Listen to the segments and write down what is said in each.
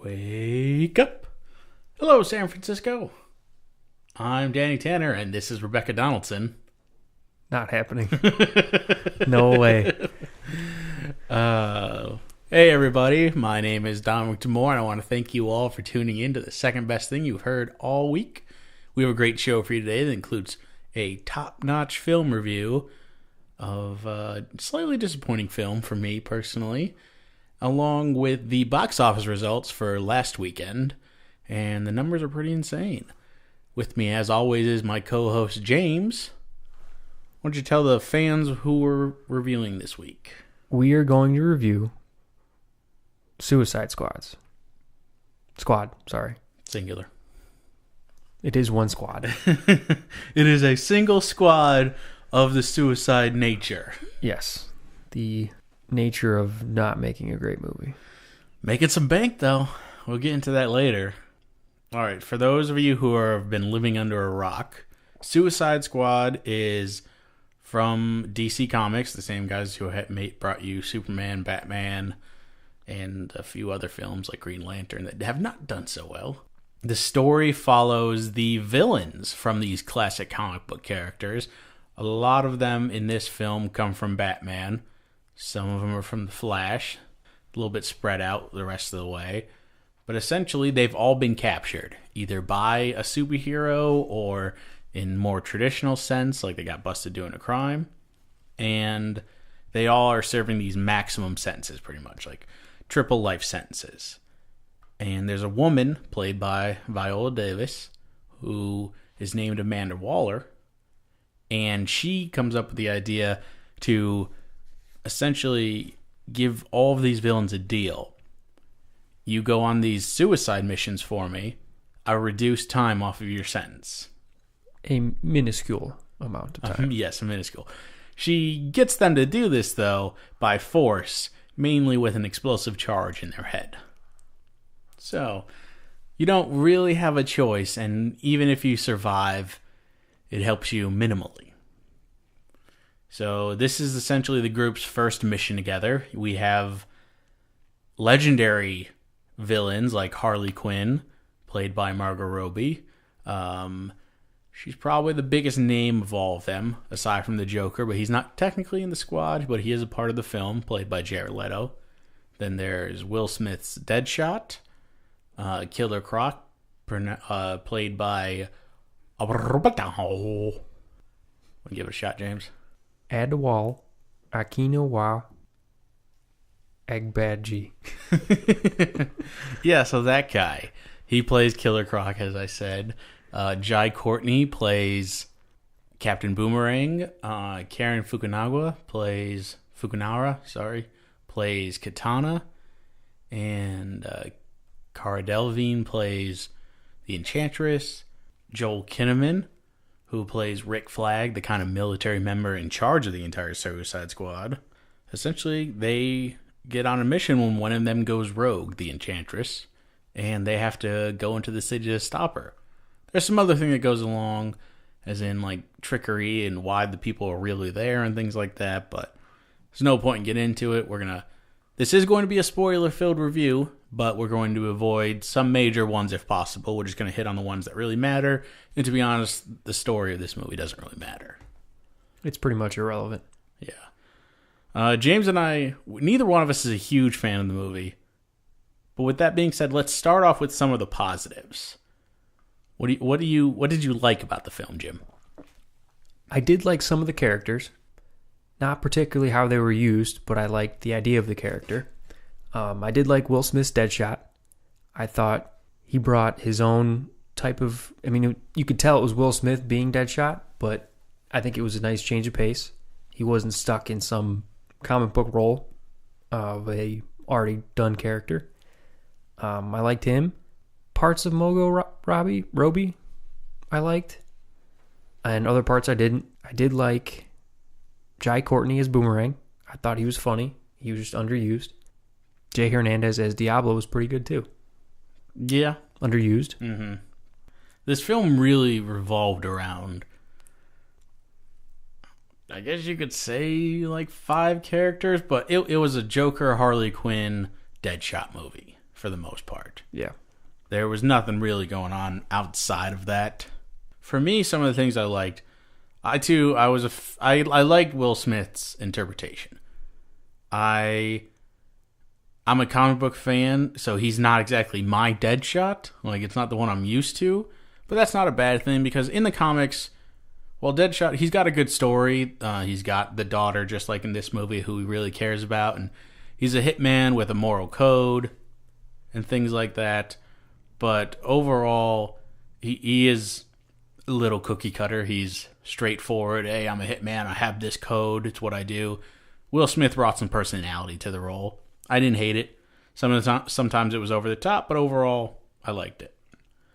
Wake up. Hello, San Francisco. I'm Danny Tanner, and this is Rebecca Donaldson. Not happening. No way. Hey, everybody. My name is Dominic Demore, and I want to thank you all for tuning in to the second best thing you've heard all week. We have a great show for you today that includes a top-notch film review of a slightly disappointing film for me personally, along with the box office results for last weekend, and the numbers are pretty insane. With me, as always, is my co-host, James. Why don't you tell the fans who we're reviewing this week? We are going to review Suicide Squad. Singular. It is one squad. It is a single squad of the suicide nature. Yes. The nature of not making a great movie. Making some bank, though. We'll get into that later. All right, for those of you who have been living under a rock, Suicide Squad is from DC Comics, the same guys who brought you Superman, Batman, and a few other films like Green Lantern that have not done so well. The story follows the villains from these classic comic book characters. A lot of them in this film come from Batman. Some of them are from The Flash. A little bit spread out the rest of the way. But essentially, they've all been captured, either by a superhero or in more traditional sense, like they got busted doing a crime. And they all are serving these maximum sentences, pretty much, like triple life sentences. And there's a woman, played by Viola Davis, who is named Amanda Waller. And she comes up with the idea to essentially give all of these villains a deal. You go on these suicide missions for me, I'll reduce time off of your sentence. A minuscule amount of time. Yes, minuscule. She gets them to do this, though, by force, mainly with an explosive charge in their head. So, you don't really have a choice, and even if you survive, it helps you minimally. So this is essentially the group's first mission together. We have legendary villains like Harley Quinn, played by Margot Robbie. She's probably the biggest name of all of them, aside from the Joker, but he's not technically in the squad, but he is a part of the film, played by Jared Leto. Then there's Will Smith's Deadshot, Killer Croc, played by... Want to give it a shot, James? Adwal Akinowa Agbaji. Yeah, so that guy. He plays Killer Croc, as I said. Jai Courtney plays Captain Boomerang. Karen Fukunaga plays Katana. And Cara Delevingne plays the Enchantress. Joel Kinnaman, who plays Rick Flag, the kind of military member in charge of the entire Suicide Squad. Essentially, they get on a mission when one of them goes rogue, the Enchantress, and they have to go into the city to stop her. There's some other thing that goes along, as in like trickery and why the people are really there and things like that, but there's no point in getting into it. This is going to be a spoiler-filled review, but we're going to avoid some major ones if possible. We're just going to hit on the ones that really matter. And to be honest, the story of this movie doesn't really matter. It's pretty much irrelevant. Yeah. James and I, neither one of us is a huge fan of the movie. But with that being said, let's start off with some of the positives. What did you like about the film, Jim? I did like some of the characters. Not particularly how they were used, but I liked the idea of the character. I did like Will Smith's Deadshot. I thought he brought his own type of... I mean, you could tell it was Will Smith being Deadshot, but I think it was a nice change of pace. He wasn't stuck in some comic book role of a already done character. I liked him. Parts of Margot Robbie I liked. And other parts I didn't. I did like Jai Courtney as Boomerang. I thought he was funny. He was just underused. Jay Hernandez as Diablo was pretty good too. Yeah. Underused. Mm-hmm. This film really revolved around, I guess you could say, like 5 characters, but it was a Joker, Harley Quinn, Deadshot movie for the most part. Yeah. There was nothing really going on outside of that. For me, some of the things I liked, I liked Will Smith's interpretation. I'm a comic book fan, so he's not exactly my Deadshot. Like, it's not the one I'm used to. But that's not a bad thing, because in the comics, well, Deadshot, he's got a good story. He's got the daughter, just like in this movie, who he really cares about. And he's a hitman with a moral code and things like that. But overall, he is a little cookie cutter. He's straightforward. Hey, I'm a hitman. I have this code. It's what I do. Will Smith brought some personality to the role. I didn't hate it. Sometimes it was over the top, but overall, I liked it.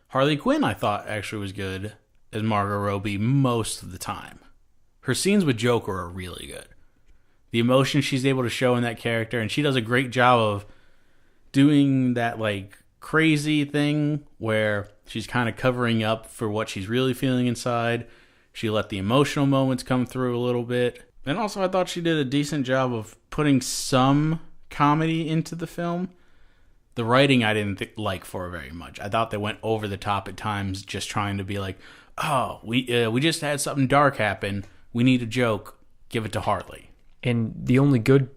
Harley Quinn, I thought, actually was good as Margot Robbie most of the time. Her scenes with Joker are really good. The emotion she's able to show in that character, and she does a great job of doing that, like, crazy thing where she's kind of covering up for what she's really feeling inside. She let the emotional moments come through a little bit. And also, I thought she did a decent job of putting some comedy into the film. The writing I didn't like for her very much. I thought they went over the top at times, just trying to be like, oh, we just had something dark happen. We need a joke. Give it to Harley. And the only good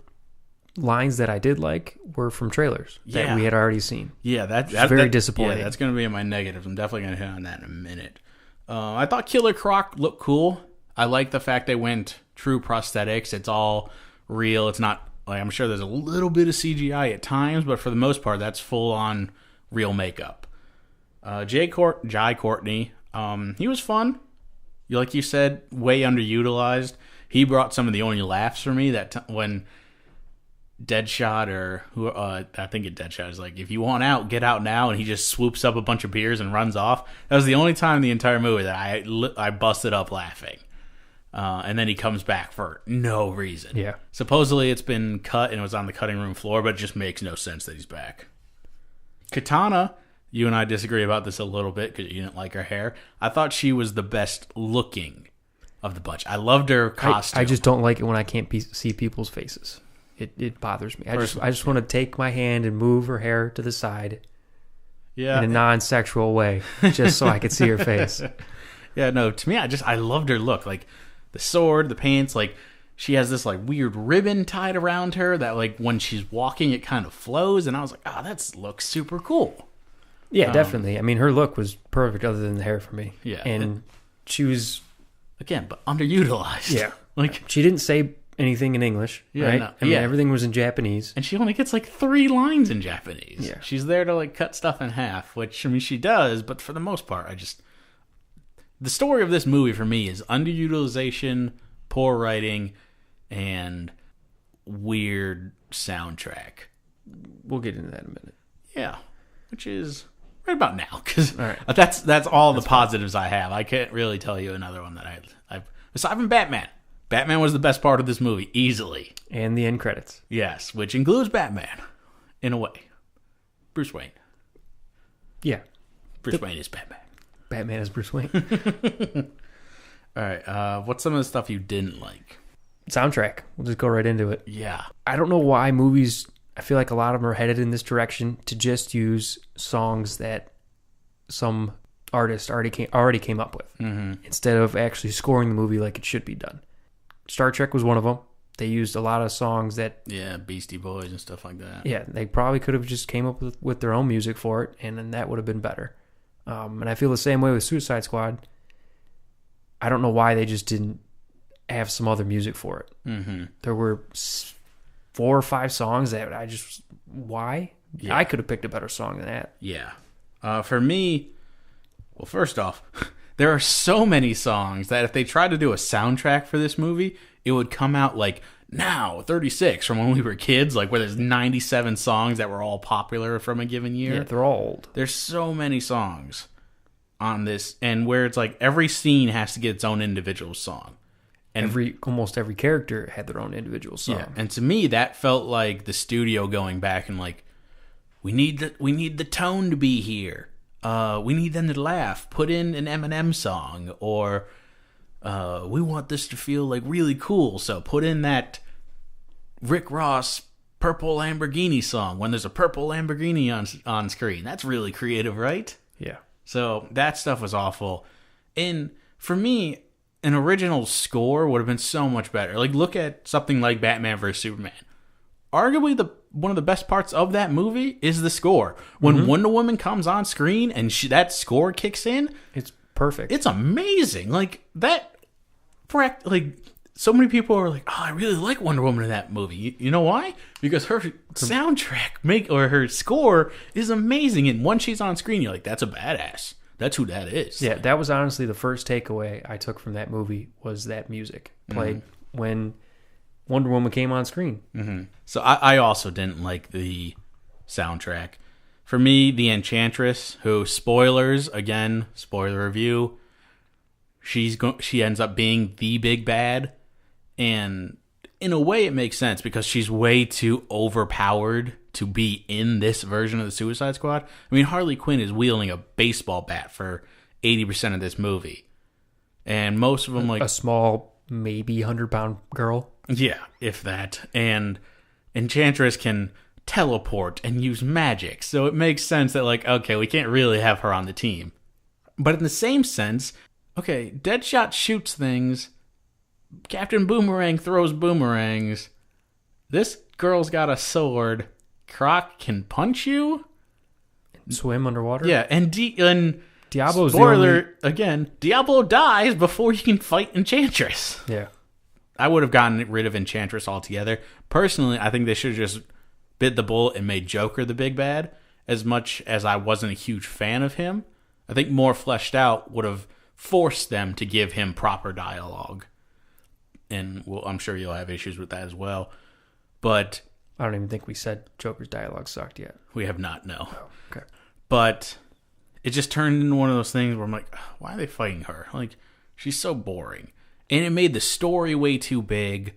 lines that I did like were from trailers that we had already seen. Yeah, that's very disappointing. Yeah, that's going to be in my negatives. I'm definitely going to hit on that in a minute. I thought Killer Croc looked cool. I like the fact they went true prosthetics. It's all real. It's not, like, I'm sure there's a little bit of CGI at times, but for the most part, that's full on real makeup. Jai Courtney, he was fun. Like you said, way underutilized. He brought some of the only laughs for me when Deadshot I think Deadshot is like, if you want out, get out now, and he just swoops up a bunch of beers and runs off. That was the only time in the entire movie that I busted up laughing. And then he comes back for no reason. Yeah. Supposedly it's been cut and it was on the cutting room floor, but it just makes no sense that he's back. Katana, you and I disagree about this a little bit because you didn't like her hair. I thought she was the best looking of the bunch. I loved her costume. I just don't like it when I can't see people's faces. It bothers me. I just want to take my hand and move her hair to the side, in a non-sexual way, just so I could see her face. Yeah, no. To me, I loved her look. Like the sword, the pants. Like she has this like weird ribbon tied around her that like when she's walking, it kind of flows. And I was like, oh, that looks super cool. Yeah, definitely. I mean, her look was perfect, other than the hair for me. Yeah, and she was but underutilized. Yeah, like she didn't say anything in English, right? No, I mean, everything was in Japanese. And she only gets like 3 lines in Japanese. Yeah. She's there to like cut stuff in half, which, I mean, she does, but for the most part, the story of this movie for me is underutilization, poor writing, and weird soundtrack. We'll get into that in a minute. Yeah, which is right about now, because that's all the positives I have. I can't really tell you another one that I've aside from Batman. Batman was the best part of this movie, easily. And the end credits. Yes, which includes Batman, in a way. Bruce Wayne. Yeah. Bruce Wayne is Batman. Batman is Bruce Wayne. All right, what's some of the stuff you didn't like? Soundtrack. We'll just go right into it. Yeah. I don't know why movies, I feel like a lot of them are headed in this direction to just use songs that some artist already came up with, instead of actually scoring the movie like it should be done. Star Trek was one of them. They used a lot of songs that... Yeah, Beastie Boys and stuff like that. Yeah, they probably could have just came up with their own music for it, and then that would have been better. And I feel the same way with Suicide Squad. I don't know why they just didn't have some other music for it. Mm-hmm. There were 4 or 5 songs that I just... Why? Yeah. I could have picked a better song than that. Yeah. For me... Well, first off... There are so many songs that if they tried to do a soundtrack for this movie, it would come out like now, 36 from when we were kids, like where there's 97 songs that were all popular from a given year. Yeah, they're all old. There's so many songs on this, and where it's like every scene has to get its own individual song. And almost every character had their own individual song. Yeah, and to me, that felt like the studio going back and like, we need the tone to be here. We need them to laugh. Put in an Eminem song, or we want this to feel like really cool. So put in that Rick Ross Purple Lamborghini song when there's a purple Lamborghini on screen. That's really creative, right? Yeah. So that stuff was awful. And for me, an original score would have been so much better. Like, look at something like Batman vs. Superman. Arguably, one of the best parts of that movie is the score. When Wonder Woman comes on screen and that score kicks in, It's perfect. it's amazing. Like, so many people are like, oh, I really like Wonder Woman in that movie. You know why? Because her soundtrack her score is amazing. And once she's on screen, you're like, that's a badass. That's who that is. Yeah, that was honestly the first takeaway I took from that movie was that music played when Wonder Woman came on screen. Mm-hmm. So I also didn't like the soundtrack. For me, the Enchantress, who, spoilers, again, spoiler review, she ends up being the big bad. And in a way, it makes sense because she's way too overpowered to be in this version of the Suicide Squad. I mean, Harley Quinn is wielding a baseball bat for 80% of this movie. And most of them, like... A small, maybe 100-pound girl. Yeah, if that. And Enchantress can teleport and use magic. So it makes sense that, like, okay, we can't really have her on the team. But in the same sense, okay, Deadshot shoots things... Captain Boomerang throws boomerangs. This girl's got a sword. Croc can punch you? Swim underwater? Yeah, and Diablo's spoiler, again, Diablo dies before you can fight Enchantress. Yeah. I would have gotten rid of Enchantress altogether. Personally, I think they should have just bit the bullet and made Joker the big bad. As much as I wasn't a huge fan of him, I think more fleshed out would have forced them to give him proper dialogue. And I'm sure you'll have issues with that as well. But I don't even think we said Joker's dialogue sucked yet. we have not, no. Oh, okay. But it just turned into one of those things where I'm like, why are they fighting her? Like, she's so boring. And it made the story way too big.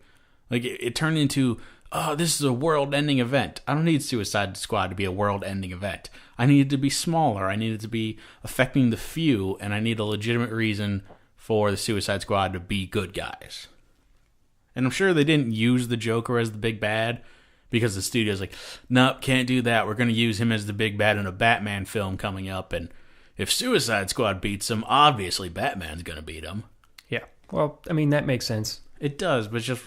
Like, it turned into, oh, this is a world-ending event. I don't need Suicide Squad to be a world-ending event. I need it to be smaller. I need it to be affecting the few. And I need a legitimate reason for the Suicide Squad to be good guys. And I'm sure they didn't use the Joker as the big bad because the studio's like, nope, can't do that. We're going to use him as the big bad in a Batman film coming up. And if Suicide Squad beats him, obviously Batman's going to beat him. Yeah. Well, I mean, that makes sense. It does, but just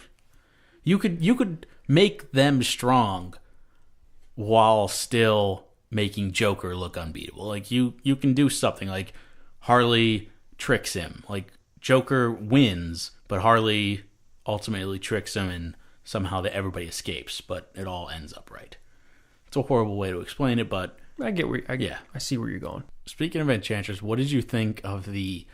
you could make them strong while still making Joker look unbeatable. Like you can do something like Harley tricks him. Like Joker wins, but Harley ultimately tricks him and somehow everybody escapes, but it all ends up right. It's a horrible way to explain it, but I get where I see where you're going. Speaking of Enchantress, what did you think of the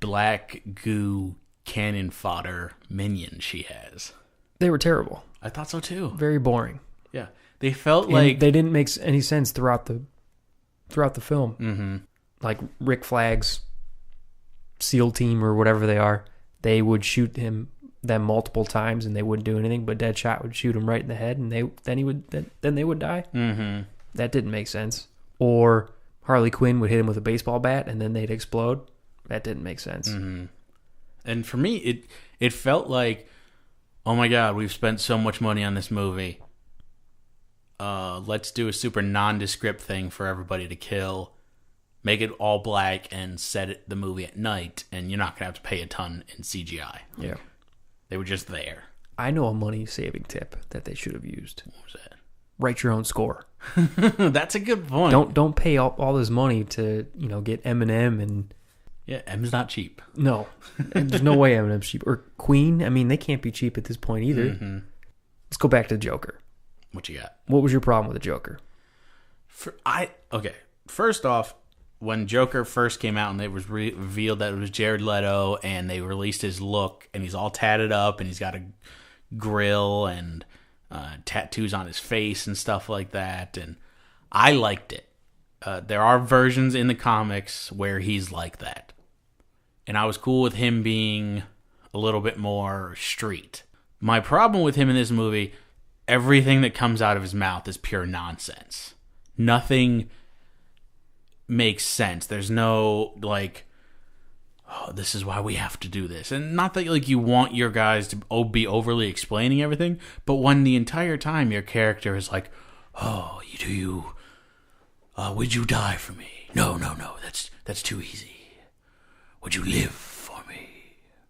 black goo cannon fodder minion she has? They were terrible. I thought so too. Very boring. Yeah. They felt And like they didn't make any sense throughout the film. Mm-hmm. Like Rick Flag's SEAL team or whatever they are, they would shoot them multiple times and they wouldn't do anything, but Deadshot would shoot him right in the head and then they would die. Mm-hmm. That didn't make sense. Or Harley Quinn would hit him with a baseball bat and then they'd explode. That didn't make sense. Mm-hmm. And for me, it felt like, oh my god, we've spent so much money on this movie. Let's do a super nondescript thing for everybody to kill. Make it all black and set the movie at night, and you're not going to have to pay a ton in CGI. Yeah. They were just there. I know a money-saving tip that they should have used. What was that? Write your own score. That's a good point. Don't pay all this money to, get Eminem and... Yeah, M's not cheap. No. There's no way Eminem's cheap. Or Queen. I mean, they can't be cheap at this point either. Mm-hmm. Let's go back to the Joker. What you got? What was your problem with the Joker? Okay. First off, when Joker first came out and it was revealed that it was Jared Leto and they released his look and he's all tatted up and he's got a grill and tattoos on his face and stuff like that, and I liked it. There are versions in the comics where he's like that. And I was cool with him being a little bit more street. My problem with him in this movie, everything that comes out of his mouth is pure nonsense. Nothing makes sense. There's no, like, oh, this is why we have to do this. And not that like you want your guys to be overly explaining everything, but when the entire time your character is like, oh, would you die for me? No, that's too easy. Would you live for me?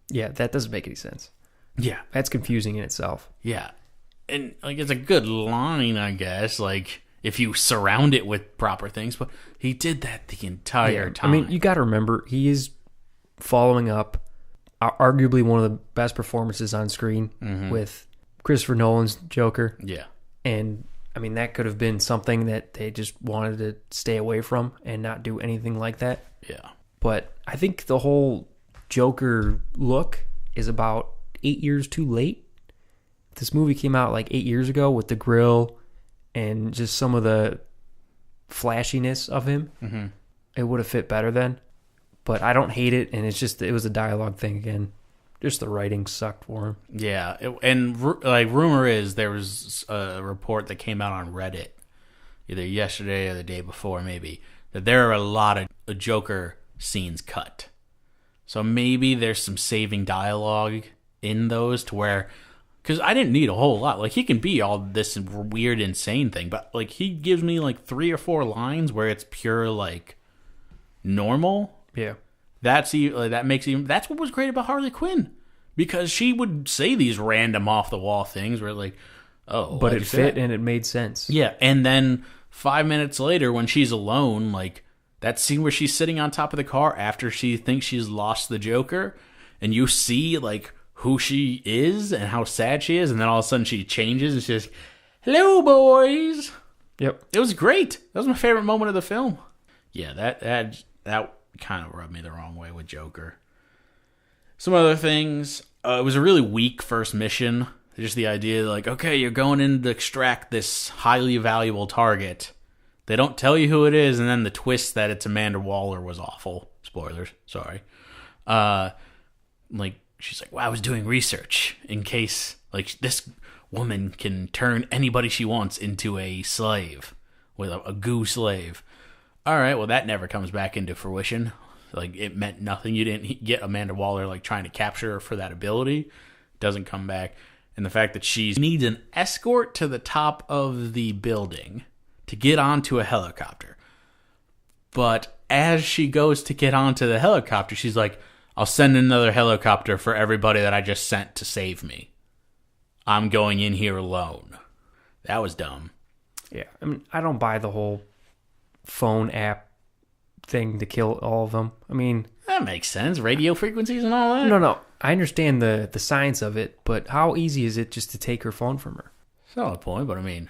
Yeah, that doesn't make any sense. Yeah. That's confusing in itself. Yeah. And like it's a good line, I guess, like if you surround it with proper things, but he did that the entire time. I mean, you got to remember, he is following up arguably one of the best performances on screen with Christopher Nolan's Joker. Yeah. And I mean, that could have been something that they just wanted to stay away from and not do anything like that. Yeah. But I think the whole Joker look is about 8 years too late. This movie came out like 8 years ago with the grill and just some of the flashiness of him. Mm-hmm. It would have fit better then. But I don't hate it, and it was a dialogue thing again. Just the writing sucked for him. Yeah, rumor is there was a report that came out on Reddit, either yesterday or the day before maybe, that there are a lot of Joker scenes cut. So maybe there's some saving dialogue in those to where, because I didn't need a whole lot. Like, he can be all this weird, insane thing, but like he gives me like 3 or 4 lines where it's pure like normal. Yeah. That's what was great about Harley Quinn, because she would say these random off the wall things where like, oh, but it fit and it made sense. Yeah, and then 5 minutes later when she's alone, like that scene where she's sitting on top of the car after she thinks she's lost the Joker, and you see like who she is and how sad she is, and then all of a sudden she changes and she's like, "Hello, boys." Yep, it was great. That was my favorite moment of the film. Yeah, that kind of rubbed me the wrong way with Joker. Some other things. It was a really weak first mission. Just the idea, like, okay, you're going in to extract this highly valuable target. They don't tell you who it is, and then the twist that it's Amanda Waller was awful. Spoilers, sorry. Like, she's like, well, I was doing research in case, like, this woman can turn anybody she wants into a slave, with a goo slave. All right, well, that never comes back into fruition. Like, it meant nothing. You didn't get Amanda Waller, like, trying to capture her for that ability. Doesn't come back. And the fact that she needs an escort to the top of the building to get onto a helicopter. But as she goes to get onto the helicopter, she's like, I'll send another helicopter for everybody that I just sent to save me. I'm going in here alone. That was dumb. Yeah, I mean, I don't buy the whole phone app thing to kill all of them. I mean, that makes sense. Radio frequencies and all that. No. I understand the science of it, but how easy is it just to take her phone from her? Solid point, but I mean,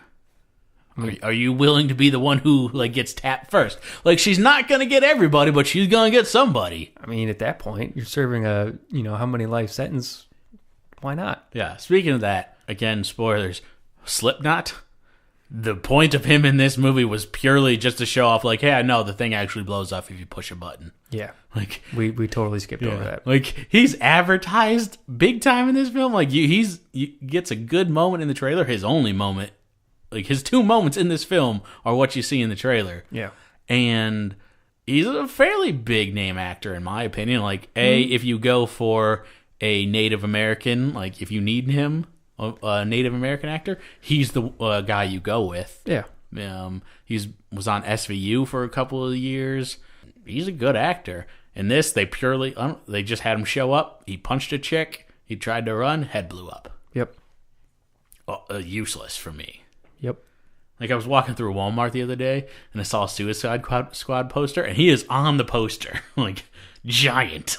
are you willing to be the one who like gets tapped first? Like, she's not gonna get everybody, but she's gonna get somebody. I mean, at that point, you're serving a how many life sentence? Why not? Yeah. Speaking of that, again, spoilers. Slipknot. The point of him in this movie was purely just to show off, like, hey, I know the thing actually blows up if you push a button. Yeah. Like, we totally skipped over that. Like, he's advertised big time in this film. Like, he gets a good moment in the trailer. His only moment, like, his 2 moments in this film are what you see in the trailer. Yeah. And he's a fairly big name actor, in my opinion. Like, if you go for a Native American, like, if you need him, a Native American actor, he's the guy you go with. Yeah. Was on SVU for a couple of years. He's a good actor. In this, they just had him show up. He punched a chick. He tried to run. Head blew up. Yep. Useless for me. Yep. Like, I was walking through Walmart the other day, and I saw a Suicide Squad poster, and he is on the poster. Like, giant.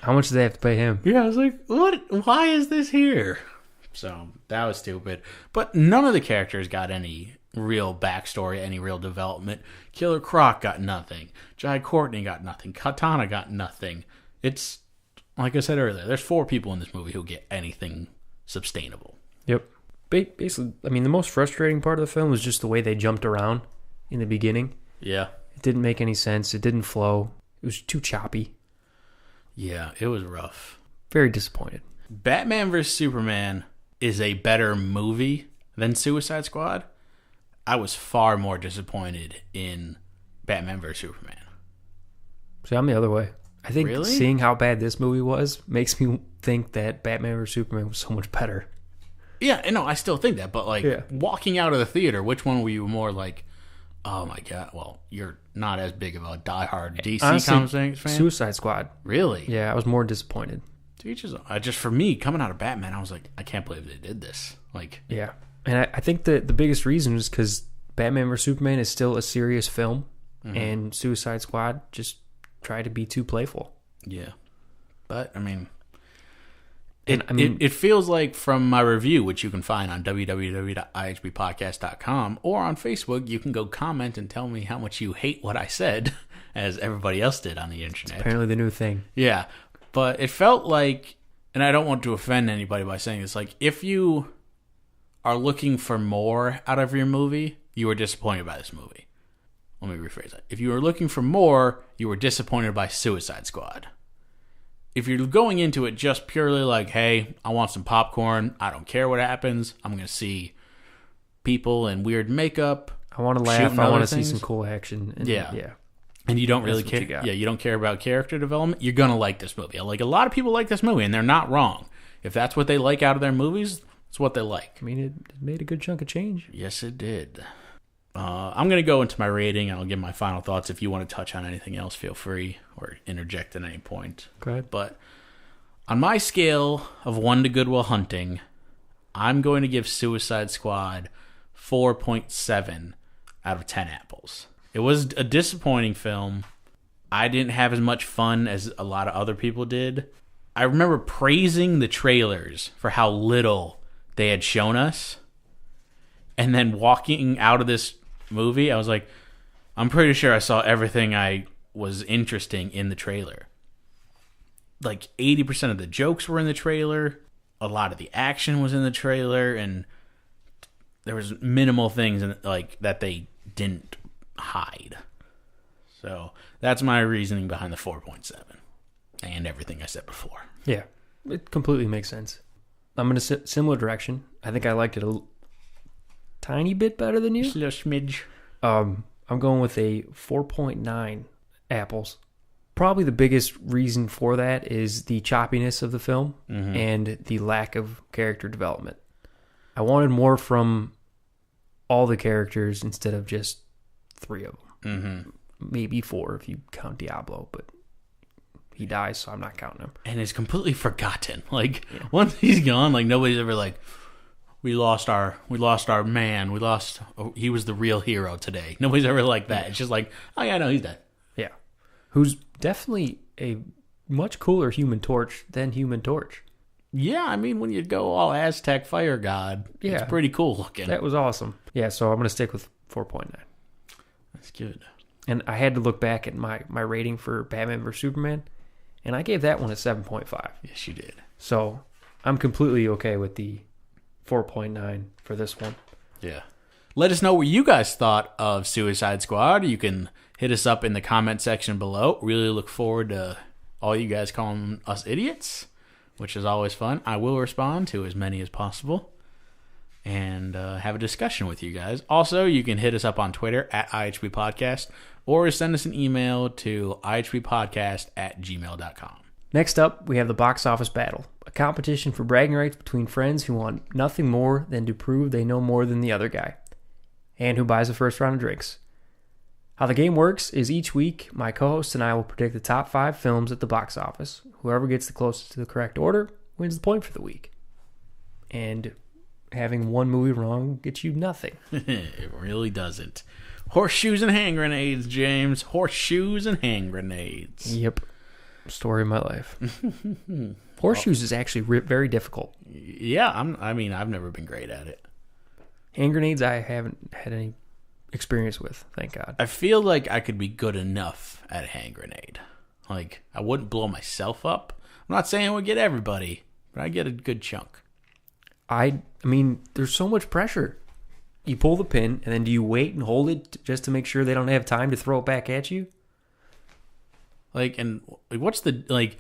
How much do they have to pay him? Yeah, I was like, what? Why is this here? So that was stupid. But none of the characters got any real backstory, any real development. Killer Croc got nothing. Jai Courtney got nothing. Katana got nothing. It's, like I said earlier, there's 4 people in this movie who get anything sustainable. Yep. Basically, I mean, the most frustrating part of the film was just the way they jumped around in the beginning. Yeah. It didn't make any sense. It didn't flow. It was too choppy. Yeah, it was rough. Very disappointed. Batman vs. Superman is a better movie than Suicide Squad. I was far more disappointed in Batman vs. Superman. See, I'm the other way. I think Really? seeing how bad this movie was makes me think that Batman vs Superman was so much better. Yeah, no, I still think that, but walking out of the theater, which one were you more like, oh my god, well, you're not as big of a diehard DC comics fan? Suicide Squad. Really? Yeah, I was more disappointed. Just for me, coming out of Batman, I was like, I can't believe they did this. Like, yeah. And I think that the biggest reason is because Batman vs Superman is still a serious film, and Suicide Squad just tried to be too playful. Yeah. But, I mean... It feels like from my review, which you can find on www.ihbpodcast.com, or on Facebook, you can go comment and tell me how much you hate what I said, as everybody else did on the internet. It's apparently the new thing. Yeah, but it felt like, and I don't want to offend anybody by saying this, like, if you are looking for more out of your movie, you were disappointed by this movie. Let me rephrase that. If you were looking for more, you were disappointed by Suicide Squad. If you're going into it just purely like, hey, I want some popcorn, I don't care what happens, I'm going to see people in weird makeup. I want to laugh, I want to see some cool action. And, yeah. And you don't really care. Yeah, you don't care about character development. You're going to like this movie. Like, a lot of people like this movie, and they're not wrong. If that's what they like out of their movies, it's what they like. I mean, it made a good chunk of change. Yes, it did. I'm going to go into my rating, and I'll give my final thoughts. If you want to touch on anything else, feel free, or interject at any point. Go ahead. But on my scale of 1 to Good Will Hunting, I'm going to give Suicide Squad 4.7 out of 10 apples. It was a disappointing film. I didn't have as much fun as a lot of other people did. I remember praising the trailers for how little they had shown us. And then walking out of this movie, I was like, I'm pretty sure I saw everything I was interesting in the trailer. Like 80% of the jokes were in the trailer. A lot of the action was in the trailer, and there was minimal things that they didn't hide. So that's my reasoning behind the 4.7 and everything I said before. Yeah, it completely makes sense. I'm in a similar direction. I think I liked it a tiny bit better than you. Just a little smidge. I'm going with a 4.9 apples. Probably the biggest reason for that is the choppiness of the film and the lack of character development. I wanted more from all the characters instead of just 3 of them. Maybe 4 if you count Diablo, but he dies, so I'm not counting him. And is completely forgotten. Like, once he's gone, like, nobody's ever like, we lost our man. He was the real hero today. Nobody's ever like that. It's just like, oh yeah, no, he's dead. Yeah. Who's definitely a much cooler Human Torch than Human Torch. Yeah, I mean, when you go all Aztec fire god, it's pretty cool looking. That was awesome. Yeah, so I'm going to stick with 4.9. That's good. And I had to look back at my rating for Batman vs. Superman, and I gave that one a 7.5. Yes, you did. So I'm completely okay with the 4.9 for this one. Yeah. Let us know what you guys thought of Suicide Squad. You can hit us up in the comment section below. Really look forward to all you guys calling us idiots, which is always fun. I will respond to as many as possible and have a discussion with you guys. Also, you can hit us up on Twitter at IHB Podcast or send us an email to ihbpodcast@gmail.com. Next up, we have the box office battle, a competition for bragging rights between friends who want nothing more than to prove they know more than the other guy, and who buys the first round of drinks. How the game works is each week, my co-host and I will predict the top 5 films at the box office. Whoever gets the closest to the correct order wins the point for the week. And having one movie wrong gets you nothing. It really doesn't. Horseshoes and hand grenades, James. Horseshoes and hand grenades. Yep. Story of my life. Horseshoes is actually very difficult. Yeah, I've never been great at it. Hand grenades I haven't had any experience with, thank God. I feel like I could be good enough at a hand grenade. Like, I wouldn't blow myself up. I'm not saying I would get everybody, but I get a good chunk. I mean, there's so much pressure. You pull the pin, and then do you wait and hold it just to make sure they don't have time to throw it back at you? Like, and like, what's the, like,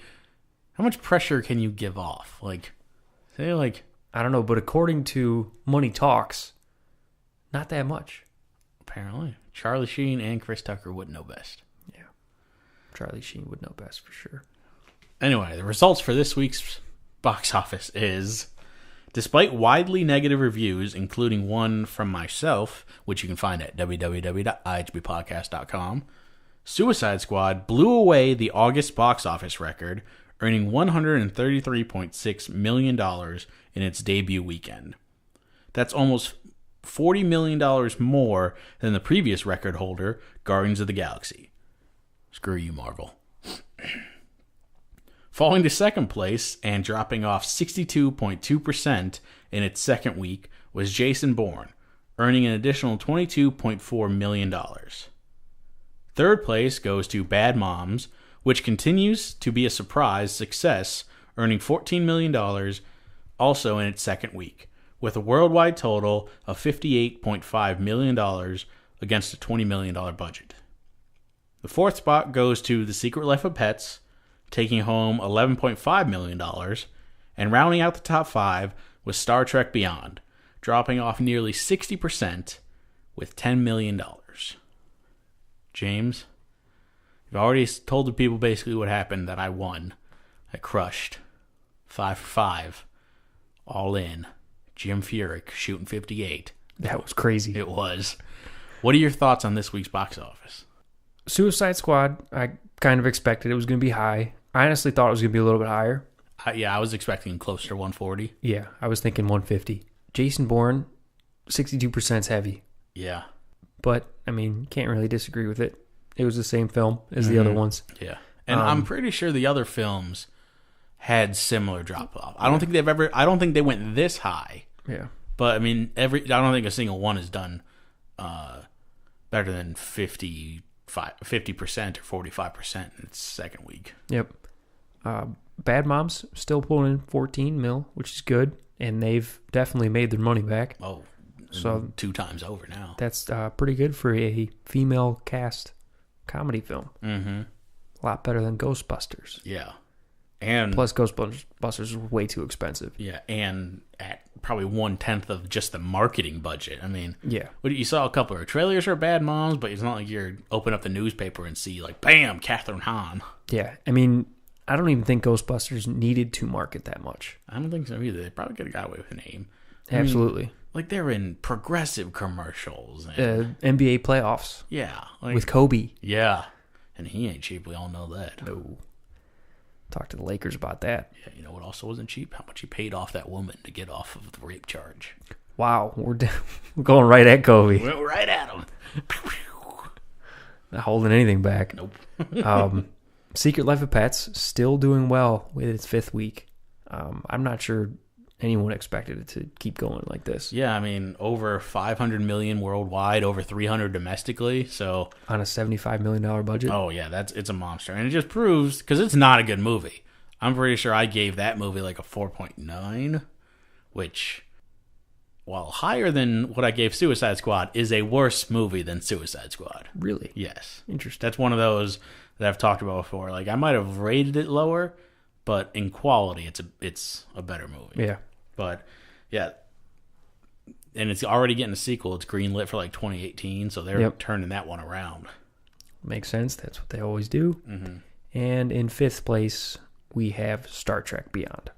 how much pressure can you give off? Like, say, like, I don't know, but according to Money Talks, not that much. Apparently. Charlie Sheen and Chris Tucker would know best. Yeah. Charlie Sheen would know best for sure. Anyway, the results for this week's box office is, despite widely negative reviews, including one from myself, which you can find at www.ihbpodcast.com, Suicide Squad blew away the August box office record, earning $133.6 million in its debut weekend. That's almost $40 million more than the previous record holder, Guardians of the Galaxy. Screw you, Marvel. Falling to second place and dropping off 62.2% in its second week was Jason Bourne, earning an additional $22.4 million. Third place goes to Bad Moms, which continues to be a surprise success, earning $14 million also in its second week, with a worldwide total of $58.5 million against a $20 million budget. The fourth spot goes to The Secret Life of Pets, taking home $11.5 million, and rounding out the top five was Star Trek Beyond, dropping off nearly 60% with $10 million. James, you've already told the people basically what happened, that I won. I crushed. 5 for 5. All in. Jim Furyk shooting 58. That was crazy. It was. What are your thoughts on this week's box office? Suicide Squad, I kind of expected it was going to be high. I honestly thought it was going to be a little bit higher. I was expecting closer to 140. Yeah, I was thinking 150. Jason Bourne, 62% is heavy. Yeah. But, I mean, can't really disagree with it. It was the same film as the other ones. Yeah. And I'm pretty sure the other films had similar drop-off. I don't think they went this high. Yeah. But, I mean, I don't think a single one has done better than 50% or 45% in its second week. Yep. Bad Moms still pulling in 14 mil, which is good, and they've definitely made their money back. Oh, so 2 times over now. That's pretty good for a female cast comedy film. Mm-hmm. A lot better than Ghostbusters. Yeah. And plus, Ghostbusters was way too expensive. Yeah, and at probably 1/10 of just the marketing budget. I mean, yeah, you saw a couple of trailers for Bad Moms, but it's not like you're open up the newspaper and see like, bam, Catherine Hahn. Yeah, I mean, I don't even think Ghostbusters needed to market that much. I don't think so either. They probably could have got away with the name. Absolutely. Like they're in progressive commercials. And, NBA playoffs. Yeah, with Kobe. Yeah, and he ain't cheap. We all know that. No. Talk to the Lakers about that. Yeah, you know what also wasn't cheap? How much he paid off that woman to get off of the rape charge. Wow, we're going right at Kobe. We're right at him. Not holding anything back. Nope. Secret Life of Pets still doing well with its 5th week. I'm not sure anyone expected it to keep going like this. Yeah, I mean, over 500 million worldwide, over 300 domestically. So on a $75 million budget. Oh yeah, it's a monster, and it just proves, because it's not a good movie. I'm pretty sure I gave that movie like a 4.9, which, while higher than what I gave Suicide Squad, is a worse movie than Suicide Squad. Really? Yes. Interesting. That's one of those that I've talked about before. Like, I might have rated it lower, but in quality, it's a better movie. Yeah. But yeah, and it's already getting a sequel. It's greenlit for like 2018, so they're turning that one around. Makes sense. That's what they always do. Mm-hmm. And in 5th place, we have Star Trek Beyond.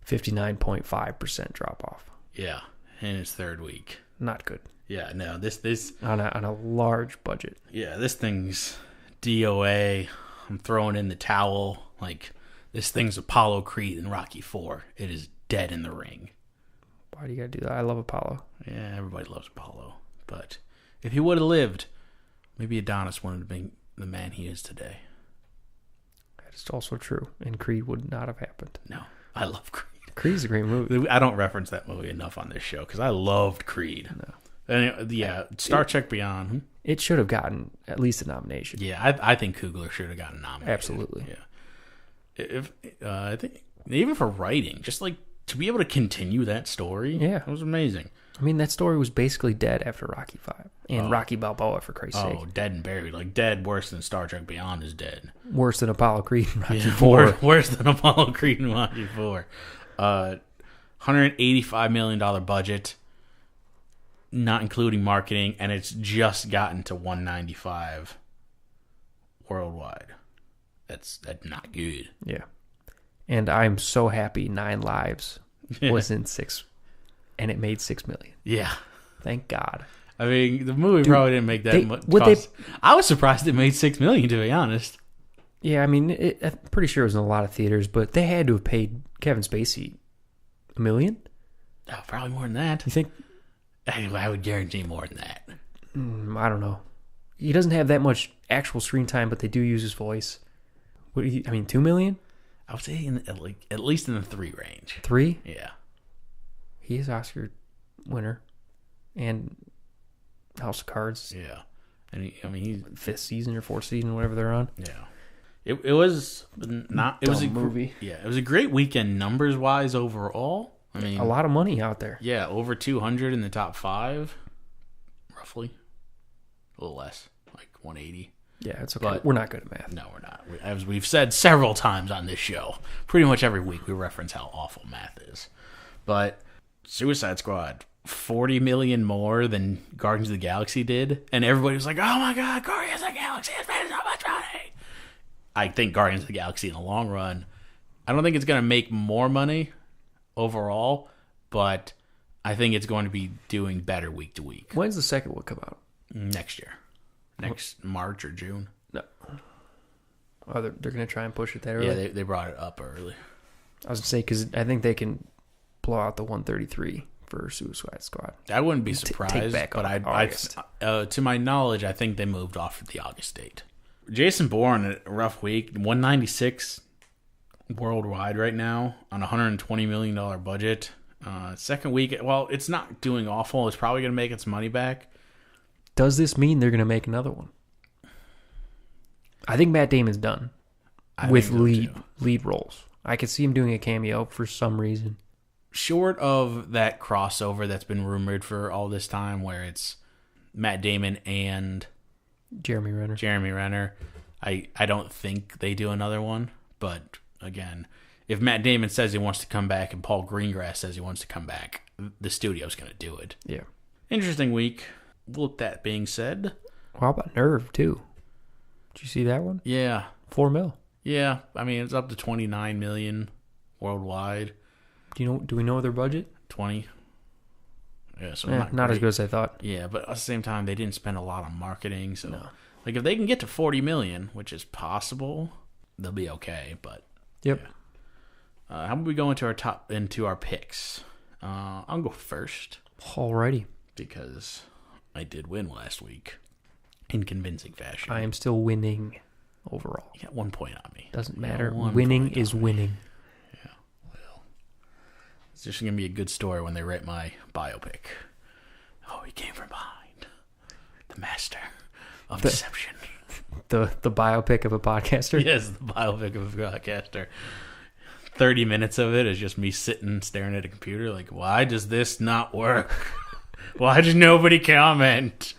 59.5% drop off. Yeah, in its 3rd week. Not good. Yeah, no, this on a large budget. Yeah, this thing's DOA. I'm throwing in the towel. Like, this thing's Apollo Creed in Rocky IV. It is dead in the ring. Why do you gotta do that? I love Apollo. Yeah, everybody loves Apollo. But if he would have lived, maybe Adonis wouldn't have been the man he is today. That is also true. And Creed would not have happened. No, I love Creed. Creed's a great movie. I don't reference that movie enough on this show because I loved Creed. No. And yeah, Star Trek Beyond. It should have gotten at least a nomination. Yeah, I think Coogler should have gotten nominated. Absolutely. Yeah. I think even for writing, just like to be able to continue that story, it was amazing. I mean, that story was basically dead after Rocky V and Rocky Balboa, for Christ's sake. Oh, dead and buried. Like, dead worse than Star Trek Beyond is dead. Worse than Apollo Creed and Rocky IV. Worse than Apollo Creed and Rocky IV. $185 million budget, not including marketing, and it's just gotten to $195 worldwide. that's not good. Yeah. And I'm so happy 9 Lives was in 6, and it made $6 million. Yeah. Thank God. I mean, the movie probably didn't make that much. I was surprised it made $6 million, to be honest. Yeah, I mean, I'm pretty sure it was in a lot of theaters, but they had to have paid Kevin Spacey $1 million. Oh, probably more than that. You think? I would guarantee more than that. I don't know. He doesn't have that much actual screen time, but they do use his voice. What? $2 million? I would say at least in the 3 range. 3? Yeah. He is Oscar winner, and House of Cards. Yeah, and he's 5th season or 4th season, whatever they're on. Yeah, it was not. It was a movie. Yeah, it was a great weekend numbers wise overall. I mean, a lot of money out there. Yeah, over 200 in the top 5, roughly. A little less, like 180. Yeah, it's okay. But we're not good at math. No, we're not. As we've said several times on this show, pretty much every week we reference how awful math is. But Suicide Squad, $40 million more than Guardians of the Galaxy did, and everybody was like, "Oh my God, Guardians of the Galaxy has made so much money." I think Guardians of the Galaxy in the long run, I don't think it's going to make more money overall, but I think it's going to be doing better week to week. When's the second one come out? Next year. Next March or June. No. Oh, they're going to try and push it that early? Yeah, they brought it up early. I was going to say, because I think they can blow out the 133 for Suicide Squad. I wouldn't be surprised, take back but August. To my knowledge, I think they moved off of the August date. Jason Bourne, a rough week, 196 worldwide right now on a $120 million budget. Second week, well, it's not doing awful. It's probably going to make its money back. Does this mean they're going to make another one? I think Matt Damon's done with lead roles. I could see him doing a cameo for some reason. Short of that crossover that's been rumored for all this time, where it's Matt Damon and Jeremy Renner, I don't think they do another one. But again, if Matt Damon says he wants to come back and Paul Greengrass says he wants to come back, the studio's going to do it. Yeah. Interesting week. With that being said, how about Nerve too? Did you see that one? Yeah, $4 million. Yeah, I mean it's up to $29 million worldwide. Do we know their budget? 20. Yeah, so not as good as I thought. Yeah, but at the same time, they didn't spend a lot on marketing. So, like, if they can get to $40 million, which is possible, they'll be okay. But yep. Yeah. How about we go into our picks? I'll go first. Alrighty. Because I did win last week in convincing fashion. I am still winning overall. You got 1 point on me. Doesn't matter. Winning is winning. Yeah. Well, it's just going to be a good story when they write my biopic. Oh, he came from behind. The master of deception. The biopic of a podcaster? Yes, the biopic of a podcaster. 30 minutes of it is just me sitting staring at a computer like, why does this not work? Why does nobody comment?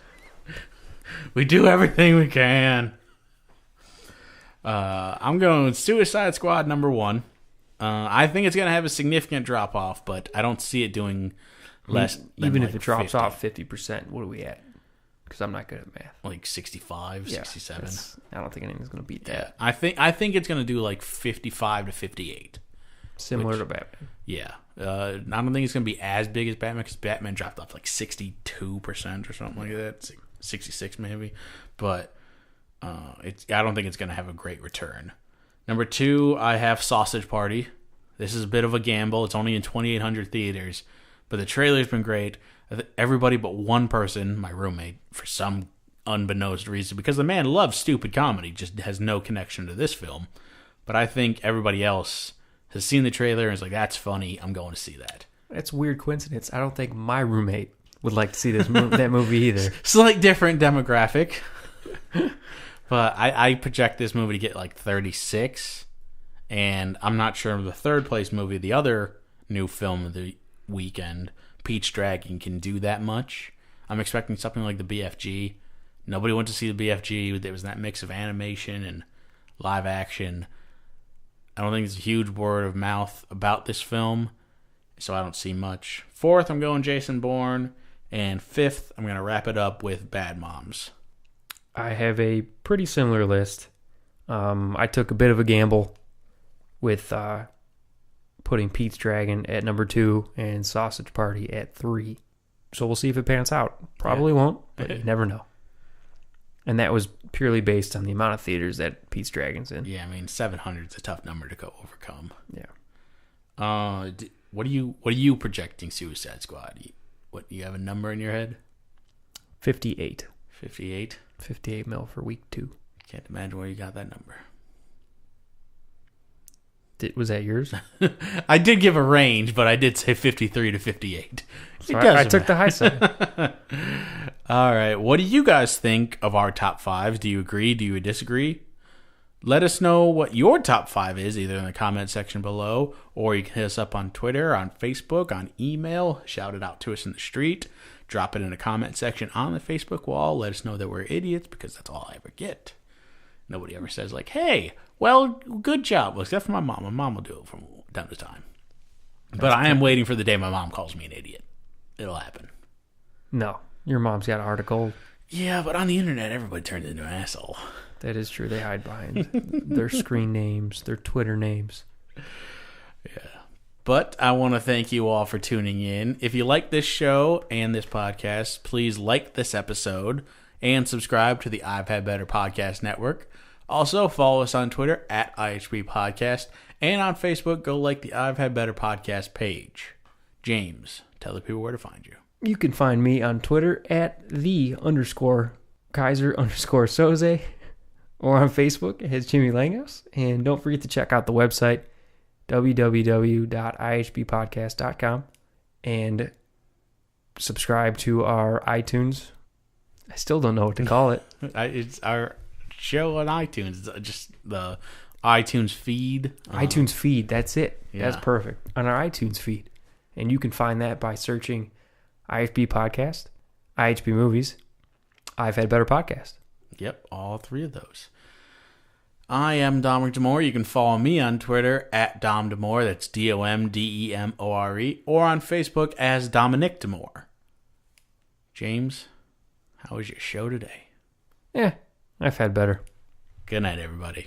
We do everything we can. I'm going Suicide Squad number 1. I think it's going to have a significant drop-off, but I don't see it doing less than even like if it drops 50. off 50%, what are we at? Because I'm not good at math. Like 65, 67. I don't think anyone's going to beat that. Yeah, I think it's going to do like 55 to 58. Similar to Batman. Yeah. I don't think it's going to be as big as Batman because Batman dropped off like 62% or something like that. 66 maybe. But I don't think it's going to have a great return. Number 2, I have Sausage Party. This is a bit of a gamble. It's only in 2,800 theaters. But the trailer's been great. Everybody but one person, my roommate, for some unbeknownst reason, because the man loves stupid comedy, just has no connection to this film. But I think everybody else has seen the trailer and is like, that's funny, I'm going to see that. That's a weird coincidence. I don't think my roommate would like to see that movie either. Slight different demographic. But I project this movie to get like 36. And I'm not sure the third place movie, the other new film of the weekend, Pete's Dragon, can do that much. I'm expecting something like the BFG. Nobody went to see the BFG. There was that mix of animation and live action. I don't think there's a huge word of mouth about this film, so I don't see much. 4th, I'm going Jason Bourne. And 5th, I'm going to wrap it up with Bad Moms. I have a pretty similar list. I took a bit of a gamble with putting Pete's Dragon at number 2 and Sausage Party at 3. So we'll see if it pans out. Probably won't, but you never know. And that was purely based on the amount of theaters that Pete's Dragon's in. Yeah, I mean, 700 is a tough number to overcome. Yeah. What are you projecting Suicide Squad? You have a number in your head? 58. 58? 58 mil for week 2. Can't imagine where you got that number. Was that yours? I did give a range, but I did say 53 to 58. So I took the high side. All right. What do you guys think of our top 5s? Do you agree? Do you disagree? Let us know what your top 5 is, either in the comment section below, or you can hit us up on Twitter, on Facebook, on email. Shout it out to us in the street. Drop it in the comment section on the Facebook wall. Let us know that we're idiots, because that's all I ever get. Nobody ever says, like, hey, well, good job. Well, except for my mom. My mom will do it from time to time. But I am waiting for the day my mom calls me an idiot. It'll happen. No. Your mom's got a heart of gold. Yeah, but on the internet, everybody turns into an asshole. That is true. They hide behind their screen names, their Twitter names. Yeah. But I want to thank you all for tuning in. If you like this show and this podcast, please like this episode and subscribe to the I've Had Better Podcast Network. Also, follow us on Twitter at IHB Podcast, and on Facebook, go like the I've Had Better Podcast page. James, tell the people where to find you. You can find me on Twitter at _Kaiser_Soze, or on Facebook as Jimmy Langos. And don't forget to check out the website, www.ihbpodcast.com, and subscribe to our iTunes. I still don't know what to call it. It's our show on iTunes. It's just the iTunes feed. iTunes feed, that's it. Yeah. That's perfect. On our iTunes feed. And you can find that by searching IHB Podcast, IHB Movies, I've Had Better Podcast. Yep, all 3 of those. I am Dominic Demore. You can follow me on Twitter at Dom Demore. That's DOMDEMORE. Or on Facebook as Dominic Demore. James, how was your show today? Yeah, I've had better. Good night, everybody.